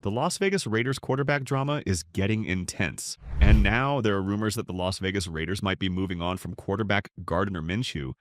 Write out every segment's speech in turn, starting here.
The Las Vegas Raiders quarterback drama is getting intense. And now there are rumors that the Las Vegas Raiders might be moving on from quarterback Gardner Minshew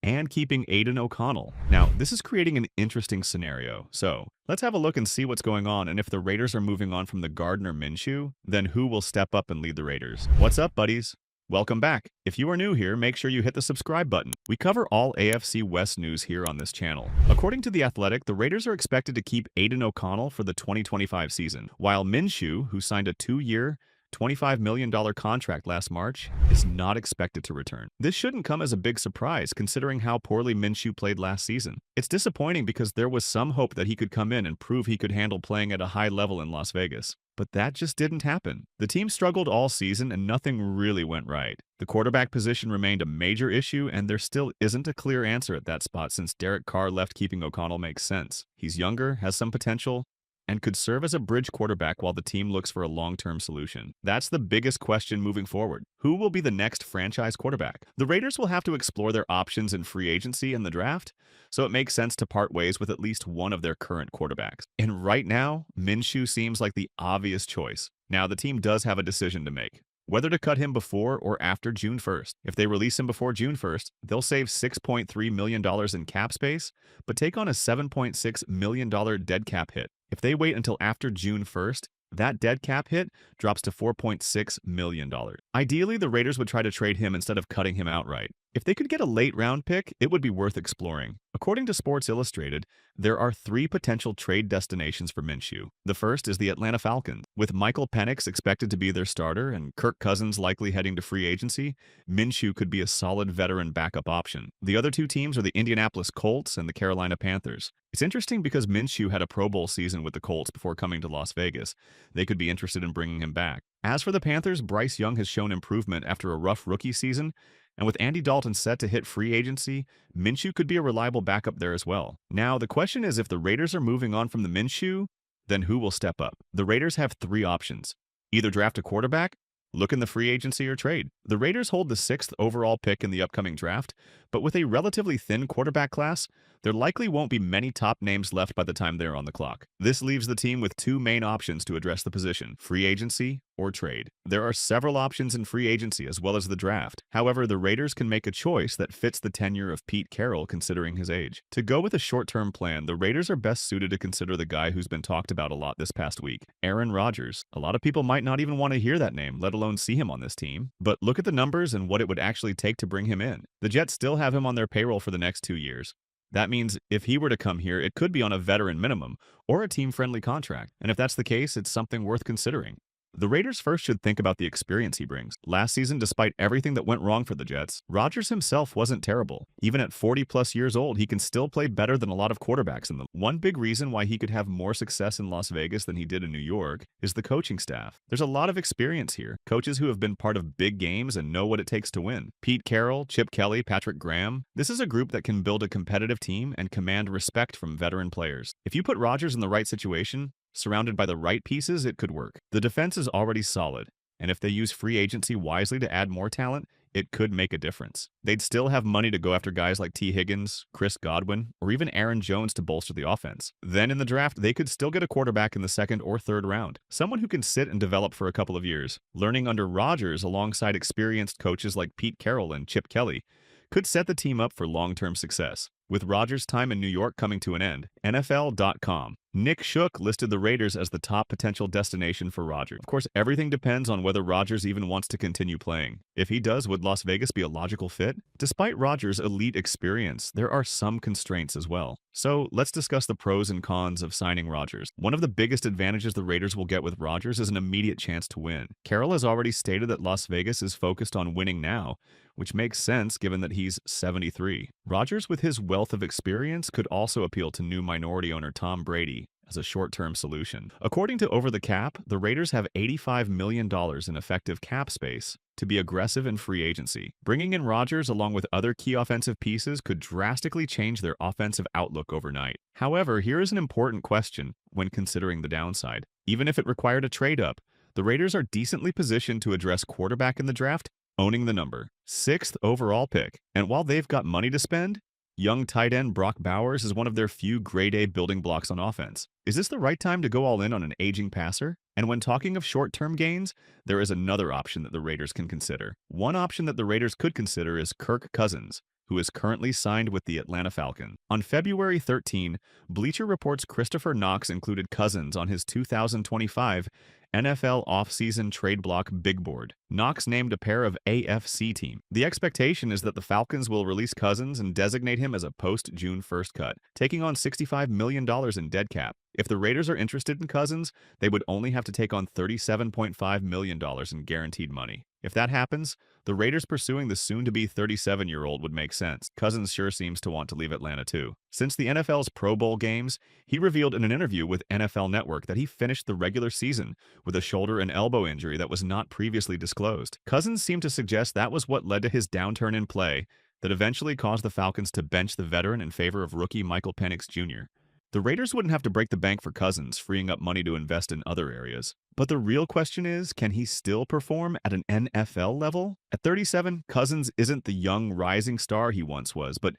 and keeping Aidan O'Connell. Now, this is creating an interesting scenario. So, let's have a look and see what's going on, and if the Raiders are moving on from the Gardner Minshew, then who will step up and lead the Raiders? What's up, buddies? Welcome back. If you are new here, make sure you hit the subscribe button. We cover all AFC West news here on this channel. According to The Athletic, the Raiders are expected to keep Aidan O'Connell for the 2025 season, while Minshew, who signed a 2-year, $25 million contract last March, is not expected to return. This shouldn't come as a big surprise considering how poorly Minshew played last season. It's disappointing because there was some hope that he could come in and prove he could handle playing at a high level in Las Vegas. But that just didn't happen. The team struggled all season and nothing really went right. The quarterback position remained a major issue, and there still isn't a clear answer at that spot since Derek Carr left. Keeping O'Connell makes sense. He's younger, has some potential, and could serve as a bridge quarterback while the team looks for a long-term solution. That's the biggest question moving forward. Who will be the next franchise quarterback? The Raiders will have to explore their options in free agency and the draft, so it makes sense to part ways with at least one of their current quarterbacks. And right now, Minshew seems like the obvious choice. Now, the team does have a decision to make: whether to cut him before or after June 1st. If they release him before June 1st, they'll save $6.3 million in cap space, but take on a $7.6 million dead cap hit. If they wait until after June 1st, that dead cap hit drops to $4.6 million. Ideally, the Raiders would try to trade him instead of cutting him outright. If they could get a late-round pick, it would be worth exploring. According to Sports Illustrated, there are 3 potential trade destinations for Minshew. The first is the Atlanta Falcons. With Michael Penix expected to be their starter and Kirk Cousins likely heading to free agency, Minshew could be a solid veteran backup option. The other 2 teams are the Indianapolis Colts and the Carolina Panthers. It's interesting because Minshew had a Pro Bowl season with the Colts before coming to Las Vegas. They could be interested in bringing him back. As for the Panthers, Bryce Young has shown improvement after a rough rookie season, and with Andy Dalton set to hit free agency, Minshew could be a reliable backup there as well. Now, the question is, if the Raiders are moving on from the Minshew, then who will step up? The Raiders have 3 options: either draft a quarterback, look in the free agency, or trade. The Raiders hold the 6th overall pick in the upcoming draft, but with a relatively thin quarterback class, there likely won't be many top names left by the time they're on the clock. This leaves the team with 2 main options to address the position: free agency or trade. There are several options in free agency as well as the draft. However, the Raiders can make a choice that fits the tenure of Pete Carroll considering his age. To go with a short-term plan, the Raiders are best suited to consider the guy who's been talked about a lot this past week: Aaron Rodgers. A lot of people might not even want to hear that name, let alone see him on this team. But look at the numbers and what it would actually take to bring him in. The Jets still have him on their payroll for the next 2 years. That means if he were to come here, it could be on a veteran minimum or a team-friendly contract. And if that's the case, it's something worth considering. The Raiders first should think about the experience he brings. Last season, despite everything that went wrong for the Jets, Rodgers himself wasn't terrible. Even at 40-plus years old, he can still play better than a lot of quarterbacks in the league. One big reason why he could have more success in Las Vegas than he did in New York is the coaching staff. There's a lot of experience here. Coaches who have been part of big games and know what it takes to win. Pete Carroll, Chip Kelly, Patrick Graham. This is a group that can build a competitive team and command respect from veteran players. If you put Rodgers in the right situation, surrounded by the right pieces, it could work. The defense is already solid, and if they use free agency wisely to add more talent, it could make a difference. They'd still have money to go after guys like T. Higgins, Chris Godwin, or even Aaron Jones to bolster the offense. Then in the draft, they could still get a quarterback in the 2nd or 3rd round, someone who can sit and develop for a couple of years. Learning under Rodgers alongside experienced coaches like Pete Carroll and Chip Kelly could set the team up for long-term success. With Rodgers' time in New York coming to an end, NFL.com. Nick Shook listed the Raiders as the top potential destination for Rodgers. Of course, everything depends on whether Rodgers even wants to continue playing. If he does, would Las Vegas be a logical fit? Despite Rodgers' elite experience, there are some constraints as well. So let's discuss the pros and cons of signing Rodgers. One of the biggest advantages the Raiders will get with Rodgers is an immediate chance to win. Carroll has already stated that Las Vegas is focused on winning now, which makes sense given that he's 73. Rodgers, with his wealth of experience, could also appeal to new minority owner Tom Brady as a short-term solution. According to Over the Cap, the Raiders have $85 million in effective cap space to be aggressive in free agency. Bringing in Rodgers along with other key offensive pieces could drastically change their offensive outlook overnight. However, here is an important question when considering the downside. Even if it required a trade-up, the Raiders are decently positioned to address quarterback in the draft, owning the number 6th overall pick. And while they've got money to spend, Young tight end Brock Bowers is one of their few grade-A building blocks on offense. Is this the right time to go all in on an aging passer? And when talking of short-term gains, there is another option that the Raiders can consider. One option that the Raiders could consider is Kirk Cousins, who is currently signed with the Atlanta Falcons. On February 13, Bleacher Report's Christopher Knox included Cousins on his 2025 NFL offseason trade block big board. Knox named a pair of AFC teams. The expectation is that the Falcons will release Cousins and designate him as a post-June 1st cut, taking on $65 million in dead cap. If the Raiders are interested in Cousins, they would only have to take on $37.5 million in guaranteed money. If that happens, the Raiders pursuing the soon-to-be 37-year-old would make sense. Cousins sure seems to want to leave Atlanta too. Since the NFL's Pro Bowl games, he revealed in an interview with NFL Network that he finished the regular season with a shoulder and elbow injury that was not previously disclosed. Cousins seemed to suggest that was what led to his downturn in play that eventually caused the Falcons to bench the veteran in favor of rookie Michael Penix Jr. The Raiders wouldn't have to break the bank for Cousins, freeing up money to invest in other areas. But the real question is, can he still perform at an NFL level? At 37, Cousins isn't the young rising star he once was, but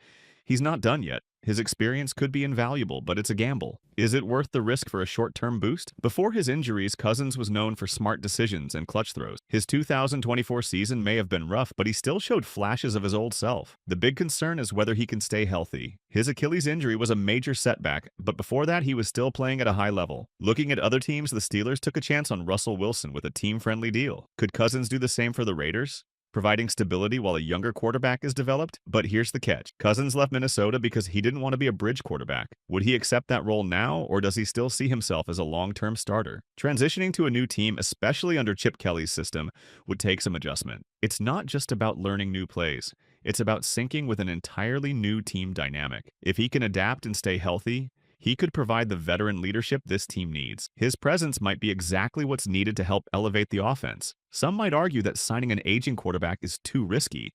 he's not done yet. His experience could be invaluable, but it's a gamble. Is it worth the risk for a short-term boost? Before his injuries, Cousins was known for smart decisions and clutch throws. His 2024 season may have been rough, but he still showed flashes of his old self. The big concern is whether he can stay healthy. His Achilles injury was a major setback, but before that, he was still playing at a high level. Looking at other teams, the Steelers took a chance on Russell Wilson with a team-friendly deal. Could Cousins do the same for the Raiders, providing stability while a younger quarterback is developed? But here's the catch. Cousins left Minnesota because he didn't want to be a bridge quarterback. Would he accept that role now, or does he still see himself as a long-term starter? Transitioning to a new team, especially under Chip Kelly's system, would take some adjustment. It's not just about learning new plays. It's about syncing with an entirely new team dynamic. If he can adapt and stay healthy, he could provide the veteran leadership this team needs. His presence might be exactly what's needed to help elevate the offense. Some might argue that signing an aging quarterback is too risky.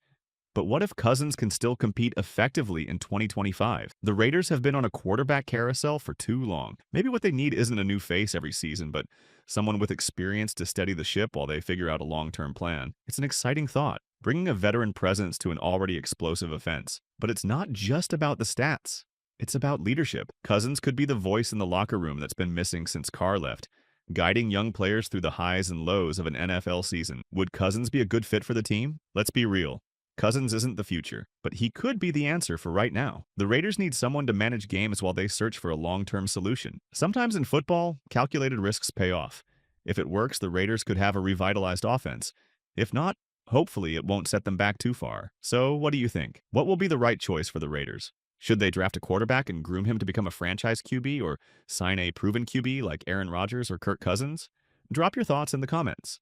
But what if Cousins can still compete effectively in 2025? The Raiders have been on a quarterback carousel for too long. Maybe what they need isn't a new face every season, but someone with experience to steady the ship while they figure out a long-term plan. It's an exciting thought, bringing a veteran presence to an already explosive offense. But it's not just about the stats. It's about leadership. Cousins could be the voice in the locker room that's been missing since Carr left, guiding young players through the highs and lows of an NFL season. Would Cousins be a good fit for the team? Let's be real. Cousins isn't the future, but he could be the answer for right now. The Raiders need someone to manage games while they search for a long-term solution. Sometimes in football, calculated risks pay off. If it works, the Raiders could have a revitalized offense. If not, hopefully it won't set them back too far. So what do you think? What will be the right choice for the Raiders? Should they draft a quarterback and groom him to become a franchise QB, or sign a proven QB like Aaron Rodgers or Kirk Cousins? Drop your thoughts in the comments.